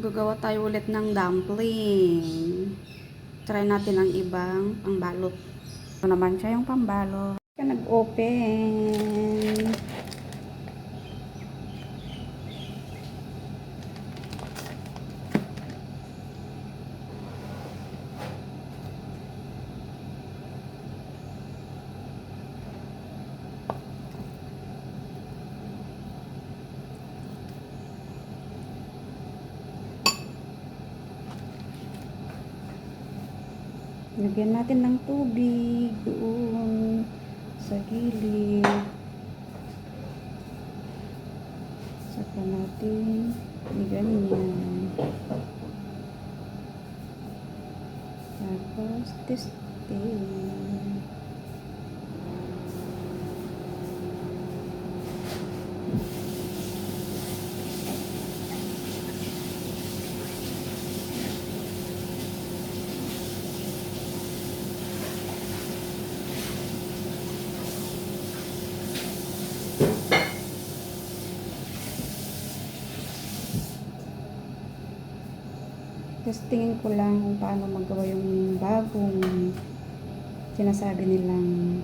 Gagawa tayo ulit ng dumpling. Try natin ang ibang pambalot. Ito naman siya yung pambalot. Kaya nag-open. Lagyan natin ng tubig doon sa gilid. Saka natin ganyan. Tapos testing. Testingin ko lang kung paano magawa yung bagong sinasabi nilang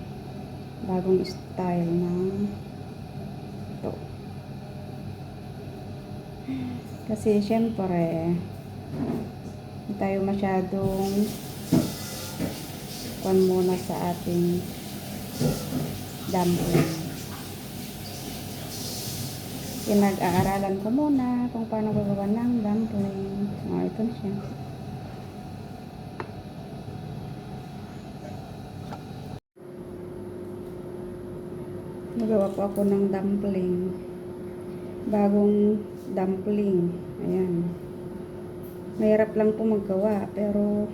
bagong style ng ito. Kasi syempre hindi tayo masyadong kuwan muna sa ating dumpling. Pinag-aaralan ko muna kung paano gagawa ng dumpling. Ito na siya. Nagawa po ako ng dumpling. Bagong dumpling. Ayan. Mahirap lang po maggawa, pero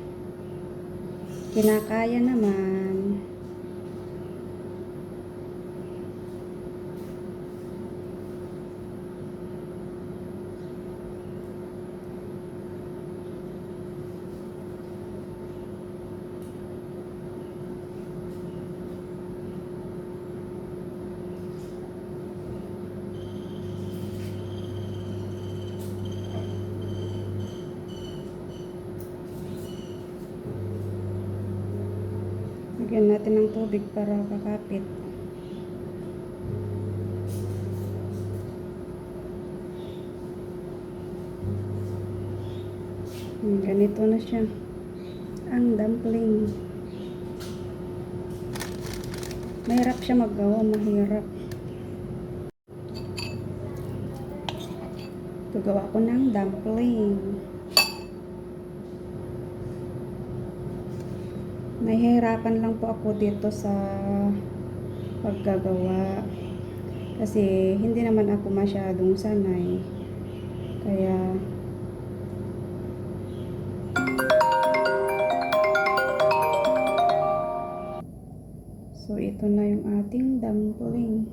kinakaya naman. Lagyan natin ng tubig para kakapit. Ganito na siya. Ang dumpling. Mahirap siya maggawa, mahirap. Gagawa ko ng dumpling. Nahihirapan lang po ako dito sa paggagawa. Kasi hindi naman ako masyadong sanay. Kaya so ito na yung ating dumpling.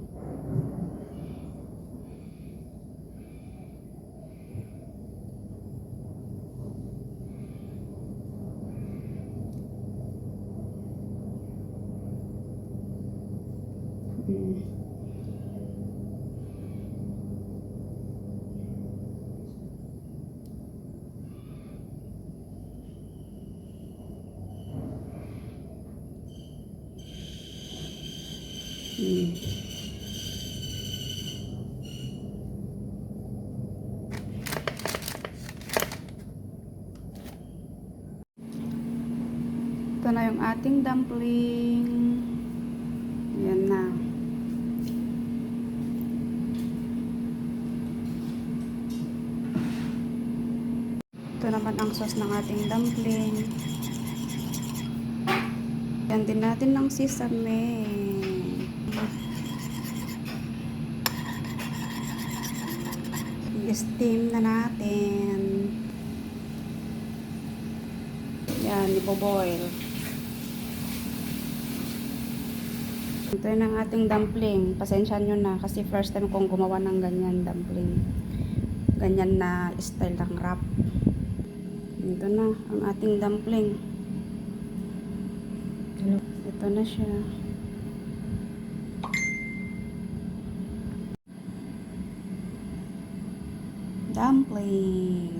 Ito na yung ating dumpling. Ayan na. Ito naman ang sauce ng ating dumpling. Yan din natin ng sesame. I-steam na natin. Yan, ipo-boil. Ito yun ang ating dumpling. Pasensya nyo na kasi first time kong gumawa ng ganyan dumpling. Ganyan na style ng wrap. Ito na ang ating dumpling. Ito na siya. Dumpling.